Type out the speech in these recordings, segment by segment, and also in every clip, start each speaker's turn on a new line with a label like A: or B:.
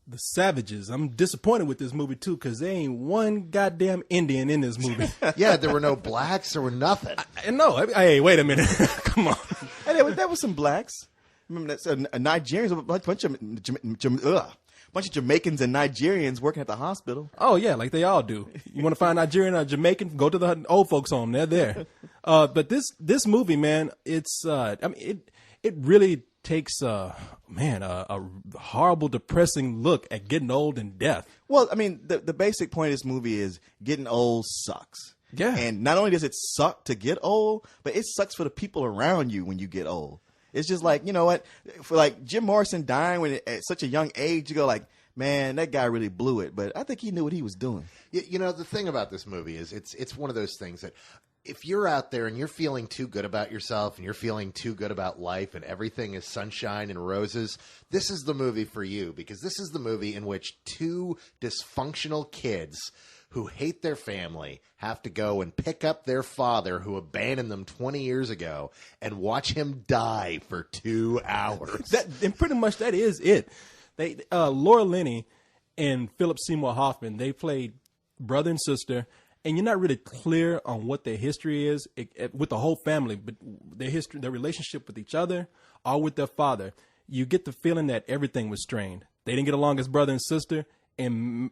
A: the savages. I'm disappointed with this movie too because there ain't one goddamn Indian in this movie.
B: Yeah, there were no blacks. There were nothing.
A: Hey, wait a minute. Come on.
C: Hey, there was some blacks. Remember that Nigerians, a bunch of Jamaicans and Nigerians working at the hospital.
A: Oh yeah, like they all do. You want to find Nigerian or Jamaican? Go to the old folks' home. They're there. But this movie, man, it's it really takes a horrible, depressing look at getting old and death.
C: Well, I mean, the basic point of this movie is getting old sucks.
A: Yeah.
C: And not only does it suck to get old, but it sucks for the people around you when you get old. It's just like, you know what, for like Jim Morrison dying at such a young age, you go like, man, that guy really blew it. But I think he knew what he was doing.
B: You know, the thing about this movie is it's one of those things that if you're out there and you're feeling too good about yourself and you're feeling too good about life and everything is sunshine and roses, this is the movie for you, because this is the movie in which two dysfunctional kids who hate their family have to go and pick up their father who abandoned them 20 years ago and watch him die for 2 hours.
A: And pretty much that is it. Laura Linney and Philip Seymour Hoffman, they played brother and sister, and you're not really clear on what their history is with the whole family, but their relationship with each other or with their father. You get the feeling that everything was strained. They didn't get along as brother and sister. And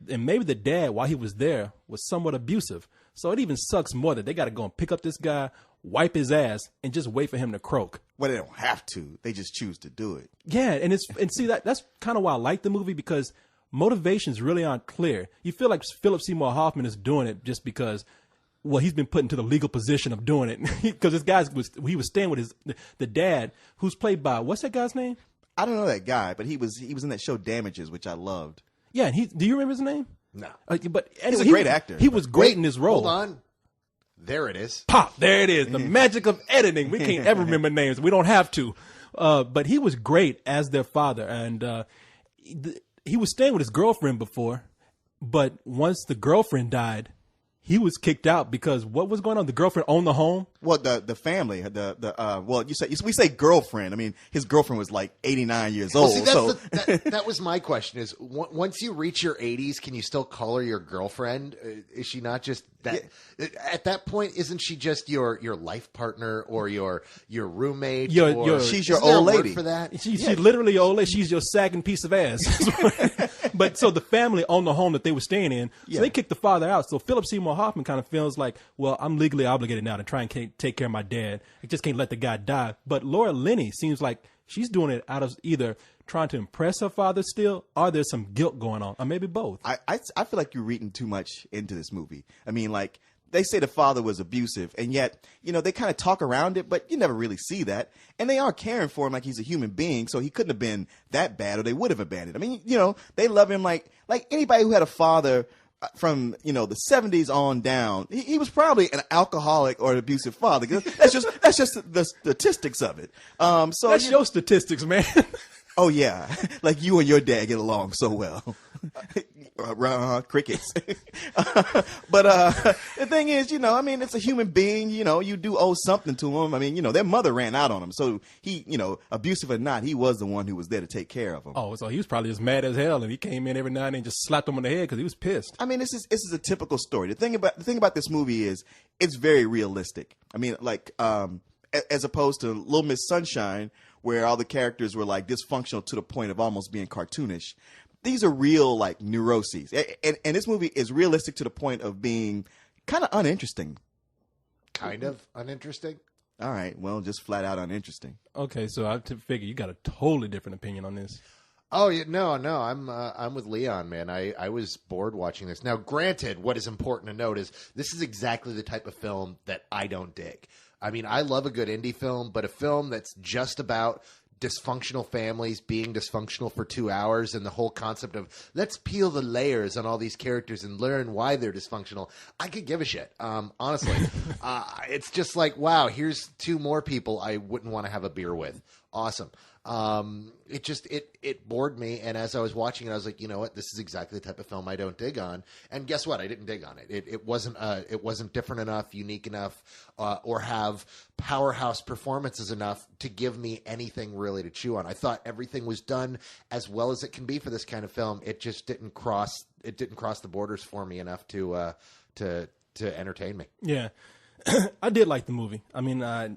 A: maybe the dad, while he was there, was somewhat abusive. So it even sucks more that they got to go and pick up this guy, wipe his ass, and just wait for him to croak.
C: Well, they don't have to. They just choose to do it.
A: Yeah, and see that's kind of why I like the movie, because motivations really aren't clear. You feel like Philip Seymour Hoffman is doing it just because, well, he's been put into the legal position of doing it. Because this guy was staying with the dad, who's played by, what's that guy's name?
C: I don't know that guy, but he was in that show Damages, which I loved.
A: Yeah, and do you remember his name?
B: No.
A: But anyway,
C: he's a great actor.
A: He was great in his role.
B: Hold on. There it is.
A: Pop, there it is. The magic of editing. We can't ever remember names. We don't have to. But he was great as their father. And he was staying with his girlfriend before. But once the girlfriend died, he was kicked out because what was going on? The girlfriend owned the home.
C: Well, the family, we say girlfriend. I mean, his girlfriend was like 89 years old.
B: Well, see, that was my question: is once you reach your 80s, can you still call her your girlfriend? Is she not just that? Yeah. At that point, isn't she just your life partner or your roommate?
C: She's your old lady.
B: For that,
A: she's literally old lady. She's your sagging piece of ass. But so the family owned the home that they were staying in, so they kicked the father out. So Philip Seymour Hoffman kind of feels like, well, I'm legally obligated now to try and take care of my dad. I just can't let the guy die. But Laura Linney seems like she's doing it out of either trying to impress her father still, or there's some guilt going on, or maybe both.
C: I feel like you're reading too much into this movie. I mean, like, they say the father was abusive, and yet, you know, they kind of talk around it, but you never really see that. And they are caring for him like he's a human being, so he couldn't have been that bad, or they would have abandoned him. I mean, you know, they love him like anybody who had a father from, you know, the 70s on down. He was probably an alcoholic or an abusive father. That's just the statistics of it. So
A: that's your statistics, man.
C: Oh yeah, like you and your dad get along so well. Crickets. But the thing is, you know, I mean, it's a human being. You know, you do owe something to him. I mean, you know, their mother ran out on him, so he, you know, abusive or not, he was the one who was there to take care of him.
A: Oh, so he was probably just mad as hell, and he came in every now and then and just slapped him on the head because he was pissed.
C: I mean, this is a typical story. The thing about this movie is it's very realistic. I mean, like as opposed to Little Miss Sunshine, where all the characters were like dysfunctional to the point of almost being cartoonish. These are real, like, neuroses. And this movie is realistic to the point of being kind of uninteresting.
B: Kind of uninteresting?
C: All right. Well, just flat out uninteresting.
A: Okay, so I figure you got a totally different opinion on this.
B: Oh, yeah, no, I'm with Leon, man. I was bored watching this. Now, granted, what is important to note is this is exactly the type of film that I don't dig. I mean, I love a good indie film, but a film that's just about dysfunctional families being dysfunctional for 2 hours and the whole concept of let's peel the layers on all these characters and learn why they're dysfunctional. I could give a shit. Honestly, it's just like, wow, here's two more people I wouldn't want to have a beer with. Awesome. It bored me. And as I was watching it, I was like, you know what, this is exactly the type of film I don't dig on. And guess what? I didn't dig on it. It wasn't different enough, unique enough, or have powerhouse performances enough to give me anything really to chew on. I thought everything was done as well as it can be for this kind of film. It just didn't cross the borders for me enough to entertain me.
A: Yeah. I did like the movie. I mean, I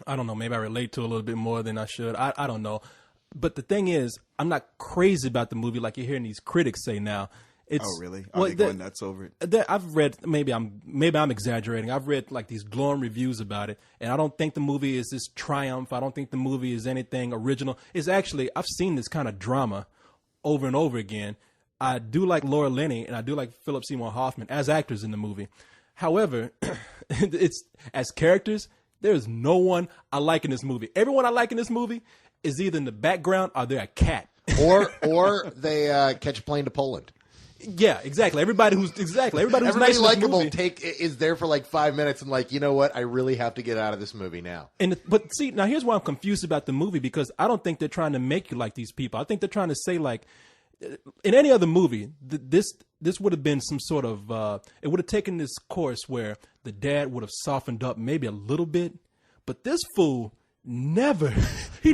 A: don't know, maybe I relate to it a little bit more than I should. I don't know. But the thing is, I'm not crazy about the movie like you're hearing these critics say now.
C: Oh, really? Are they going nuts over it?
A: I've read, maybe I'm exaggerating. I've read like these glowing reviews about it, and I don't think the movie is this triumph. I don't think the movie is anything original. It's actually, I've seen this kind of drama over and over again. I do like Laura Linney, and I do like Philip Seymour Hoffman as actors in the movie. However, it's as characters, there's no one I like in this movie. Everyone I like in this movie is either in the background or they're a cat.
B: or they catch a plane to Poland.
A: Yeah, exactly. Everybody who's nice in
B: likable
A: this movie
B: is there for like 5 minutes and like, you know what? I really have to get out of this movie now.
A: But see, now here's why I'm confused about the movie, because I don't think they're trying to make you like these people. I think they're trying to say, like, in any other movie, this would have been some sort of it would have taken this course where the dad would have softened up maybe a little bit, but this fool never he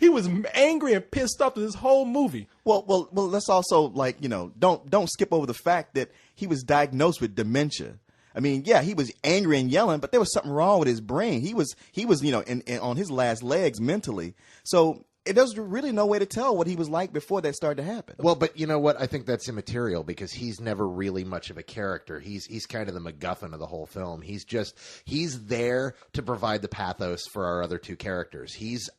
A: was angry and pissed off this whole movie.
C: Well, let's also, like, you know, don't skip over the fact that he was diagnosed with dementia. I mean, yeah, he was angry and yelling, but there was something wrong with his brain. He was you know, on his last legs mentally. So there's really no way to tell what he was like before that started to happen.
B: Well, but you know what? I think that's immaterial because he's never really much of a character. He's kind of the MacGuffin of the whole film. He's there to provide the pathos for our other two characters. He's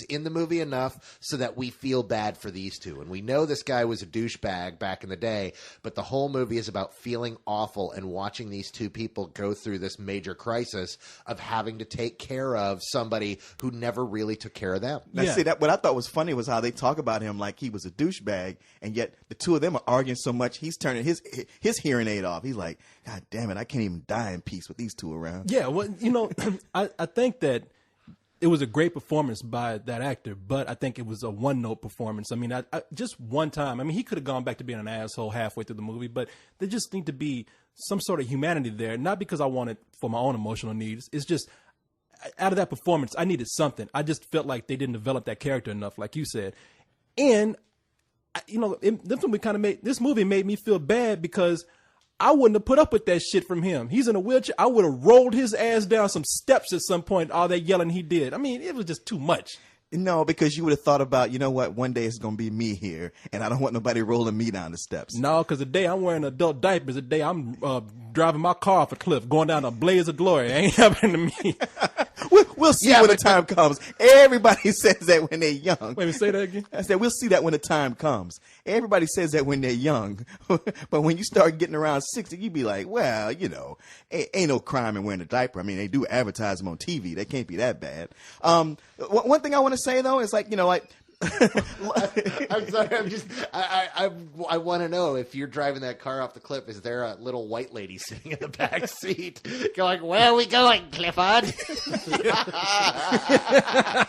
B: in the movie enough so that we feel bad for these two. And we know this guy was a douchebag back in the day, but the whole movie is about feeling awful and watching these two people go through this major crisis of having to take care of somebody who never really took care of them.
C: Now, see, what I thought was funny was how they talk about him like he was a douchebag, and yet the two of them are arguing so much, he's turning his hearing aid off. He's like, God damn it, I can't even die in peace with these two around.
A: Yeah, well, you know, I think that it was a great performance by that actor, but I think it was a one-note performance. I mean, I just one time. I mean, he could have gone back to being an asshole halfway through the movie, but there just need to be some sort of humanity there, not because I want it for my own emotional needs. It's just, out of that performance, I needed something. I just felt like they didn't develop that character enough, like you said. And, you know, this movie made me feel bad because I wouldn't have put up with that shit from him. He's in a wheelchair. I would have rolled his ass down some steps at some point, all that yelling he did. I mean, it was just too much.
C: No, because you would have thought about, you know what, one day it's going to be me here, and I don't want nobody rolling me down the steps.
A: No, because the day I'm wearing adult diapers, the day I'm driving my car off a cliff, going down a blaze of glory, ain't happening to me.
C: We'll see when the time comes. Everybody says that when they're young.
A: Wait a minute, say that again?
C: I said, we'll see that when the time comes. Everybody says that when they're young. But when you start getting around 60, you be like, well, you know, ain't no crime in wearing a diaper. I mean, they do advertise them on TV. They can't be that bad. One thing I want to say, though, is like, you know, like,
B: I'm sorry. I want to know, if you're driving that car off the cliff, is there a little white lady sitting in the back seat going, "Where are we going, Clifford?"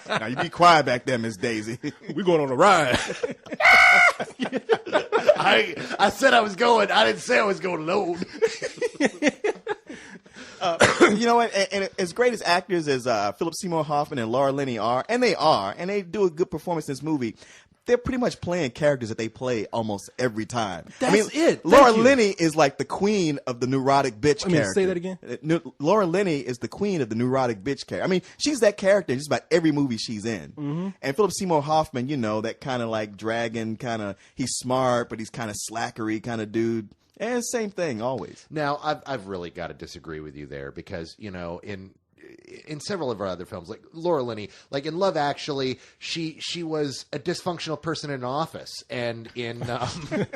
C: Now you be quiet back there, Miss Daisy.
A: We're going on a ride.
B: I said I was going. I didn't say I was going alone.
C: You know what? And as great as actors as Philip Seymour Hoffman and Laura Linney are, and they do a good performance in this movie, they're pretty much playing characters that they play almost every time.
A: That's it.
C: Laura Linney is like the queen of the neurotic bitch character.
A: Say that again?
C: Laura Linney is the queen of the neurotic bitch character. I mean, she's that character in just about every movie she's in. Mm-hmm. And Philip Seymour Hoffman, you know, that kind of like dragon kind of, he's smart, but he's kind of slackery kind of dude. And same thing always.
B: Now, I've really got to disagree with you there because, you know, in several of our other films, like Laura Linney, like in Love Actually, she was a dysfunctional person in an office, and in The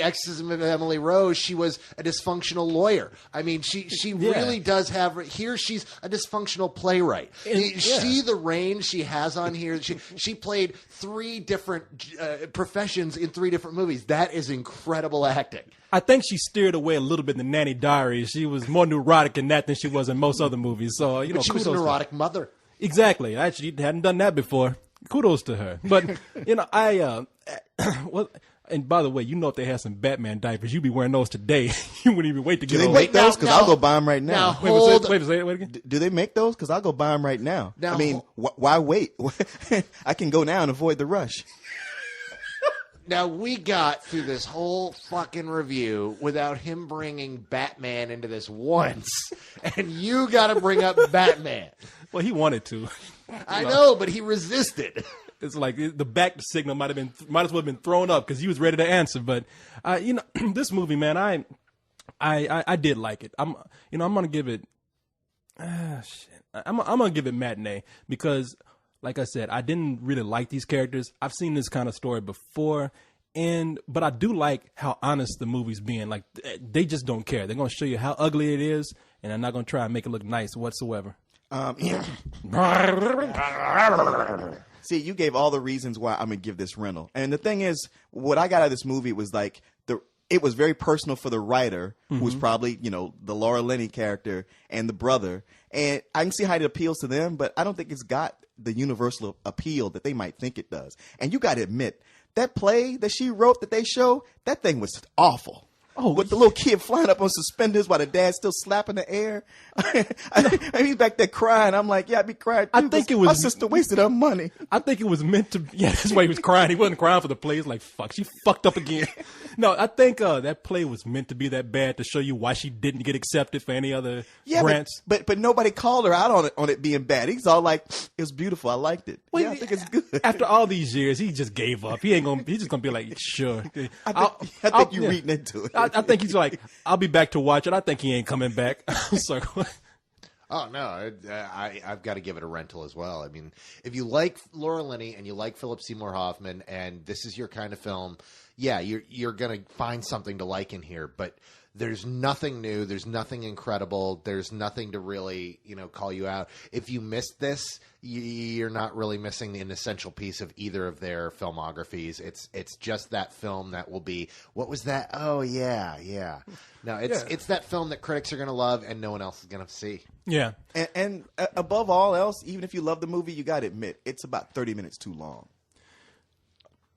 B: Exorcism of Emily Rose, she was a dysfunctional lawyer. I mean, she really does have here. She's a dysfunctional playwright. See the range she has on here. She played 3 different professions in 3 different movies. That is incredible acting.
A: I think she steered away a little bit in the Nanny Diaries. She was more neurotic in that than she was in most other movies. So, you know,
B: but she was a neurotic mother.
A: Exactly. Actually, hadn't done that before. Kudos to her. But well, and by the way, if they had some Batman diapers, you'd be wearing those today. You wouldn't even wait to get
C: Do they
A: over.
C: make those? Because I'll go buy them right now.
A: Wait again.
C: Do they make those? Because I'll go buy them right now.
B: Now,
C: I mean, why wait? I can go now and avoid the rush.
B: Now, we got through this whole fucking review without him bringing Batman into this once. And you got to bring up Batman.
A: Well, he wanted to.
B: I know, but he resisted.
A: It's like the back signal might as well have been thrown up because he was ready to answer. But this movie, man, I did like it. I'm gonna give it. I'm gonna give it matinee because, like I said, I didn't really like these characters. I've seen this kind of story before, but I do like how honest the movie's being. Like they just don't care. They're gonna show you how ugly it is, and they're not gonna try and make it look nice whatsoever.
C: See, you gave all the reasons why I'm gonna give this rental, and the thing is, what I got out of this movie was like it was very personal for the writer, who's probably the Laura Linney character and the brother, and I can see how it appeals to them, but I don't think it's got the universal appeal that they might think it does. And you got to admit that play that she wrote that they show, that thing was awful. Oh, with the little kid flying up on suspenders while the dad's still slapping the air. He's back there crying. I'm like, yeah, I'd be crying too.
A: I think it was
C: my sister wasted her money.
A: I think it was meant to. Yeah, that's why he was crying. He wasn't crying for the play. He's like, fuck, she fucked up again. No, I think that play was meant to be that bad to show you why she didn't get accepted for any other grants.
C: But nobody called her out on it being bad. He's all like, it was beautiful. I liked it. Well, yeah, I think it's good.
A: After all these years, he just gave up. He's just gonna be like, sure.
C: I think you're reading into it.
A: I think he's like, I'll be back to watch it. I think he ain't coming back. So.
B: Oh, no, I've got to give it a rental as well. I mean, if you like Laura Linney and you like Philip Seymour Hoffman and this is your kind of film, yeah, you're going to find something to like in here. But there's nothing new. There's nothing incredible. There's nothing to really, call you out. If you missed this, you're not really missing an essential piece of either of their filmographies. It's just that film that will be, what was that? Oh, yeah. No, it's that film that critics are going to love and no one else is going to see.
A: Yeah.
C: And above all else, even if you love the movie, you got to admit, it's about 30 minutes too long.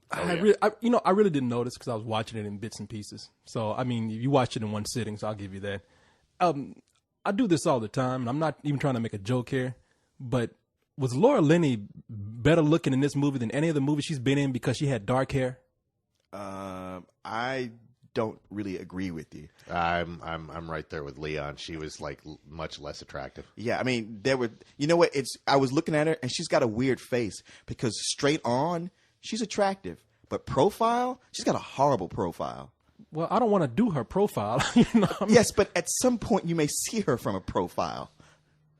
A: I really didn't notice because I was watching it in bits and pieces. So, I mean, you watch it in one sitting, so I'll give you that. I do this all the time, and I'm not even trying to make a joke here, but was Laura Linney better looking in this movie than any of the movies she's been in because she had dark hair?
C: I don't really agree with you.
B: I'm right there with Leon. She was like much less attractive.
C: Yeah, I mean, I was looking at her, and she's got a weird face because straight on, she's attractive, but profile, she's got a horrible profile.
A: Well, I don't want to do her profile.
C: Yes, but at some point you may see her from a profile.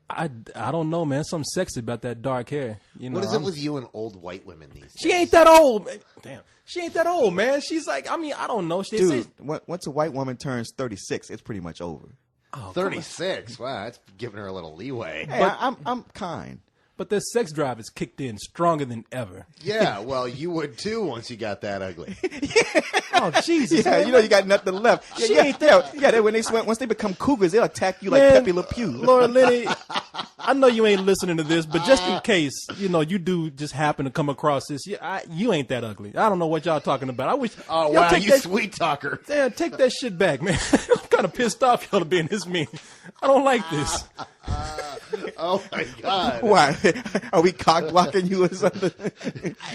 A: I don't know, man. Something sexy about that dark hair.
B: What is it with you and old white women these days?
A: She ain't that old, man. Damn. She ain't that old, man. She's like, I don't know.
C: Dude, once a white woman turns 36, it's pretty much over.
B: Oh, 36? Wow, that's giving her a little leeway.
C: Hey, I'm kind.
A: But their sex drive is kicked in stronger than ever.
B: Yeah, well, you would too once you got that ugly.
A: Oh, Jesus.
C: Yeah,
A: man.
C: you got nothing left. She ain't there. Yeah, once they become cougars, they'll attack you like Pepe Le Pew.
A: Laura Linney, I know you ain't listening to this, but just in case, you do just happen to come across this, you ain't that ugly. I don't know what y'all talking about. I wish.
B: Oh, wow, you sweet talker.
A: Yeah, take that shit back, man. I'm kind of pissed off y'all to being this mean. I don't like this.
B: Oh, my God.
C: Why? Are we cock blocking you or something?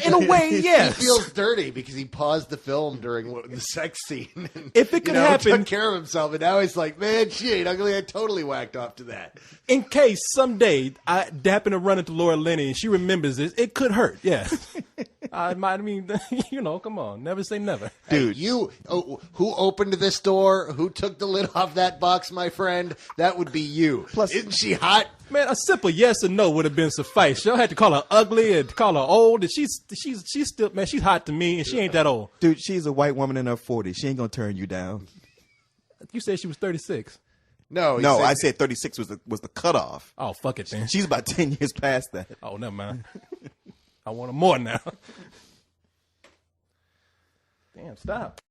A: In a way, yes.
B: He feels dirty because he paused the film during the sex scene. And,
A: if it could happen.
B: Took care of himself, and now he's like, man, she ain't ugly. I totally whacked off to that.
A: In case someday I happen to run into Laura Linney and she remembers this, it could hurt, yeah. Come on. Never say never.
B: Dude. Hey, who opened this door? Who took the lid off that box, my friend? That would be you. Plus, isn't she hot?
A: Man, a simple yes or no would have been suffice. Y'all had to call her ugly and call her old. And she's still, man, she's hot to me and she ain't that old.
C: Dude, she's a white woman in her 40s. She ain't going to turn you down.
A: You said she was 36.
C: No, I said 36 was the cutoff.
A: Oh, fuck it then.
C: She's about 10 years past that.
A: Oh, never mind. I want her more now. Damn, stop.